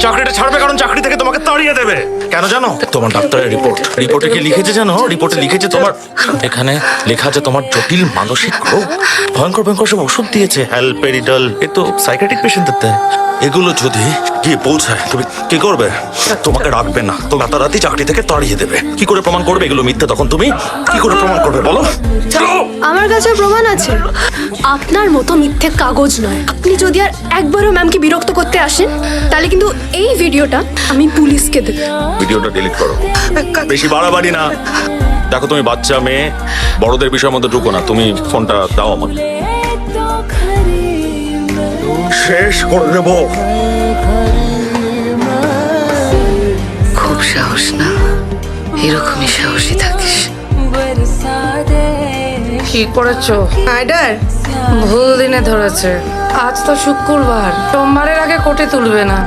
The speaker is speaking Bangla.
চাকরিটা ছাড়বে কারণ চাকরি থেকে তোমাকে তাড়িয়ে দেবে। কেন জানো? তোমার ডাক্তারের রিপোর্টে কি লিখেছে জানো? রিপোর্টে লিখেছে তোমার, এখানে লেখা আছে তোমার জটিল মানসিক রোগ। ভয়ঙ্কর ভয়ঙ্কর সব ওষুধ দিয়েছে, হ্যালপেরিডল। এ তো সাইকিয়াট্রিক পেশেন্টদের দেয়। এগুলো যদি গিয়ে পৌঁছায় তুমি কি করবে? তোমাকে রাখবে না, তো রাতারাতি চাকরি থেকে তাড়িয়ে দেবে। কি করে প্রমাণ করবে এগুলো মিথ্যে? তখন তুমি কি করে প্রমাণ করবে বলো? আমার কাছে প্রমাণ আছে। আপনার মতো মিথ্যে কাগজ নয়। আপনি যদি আর একবারও ম্যামকে বিরক্ত করতে আসেন তাহলে কিন্তু এই ভিডিওটা আমি পুলিশকে দেব। ভিডিওটা ডিলিট করো, বেশি বাড়াবাড়ি না। দেখো তুমি বাচ্চা মেয়ে, বড়দের বিষয়ের মধ্যে ঢুকো না। তুমি ফোনটা দাও আমাকে, শেষ করে দেবো। খুব সাহস না, এরকমই সাহসী থাকিস। কি করেছো? মার্ডার? ভুল দিনে ধরেছে। আজ তো শুক্রবার, সোমবারের আগে কোর্টে তুলবে না।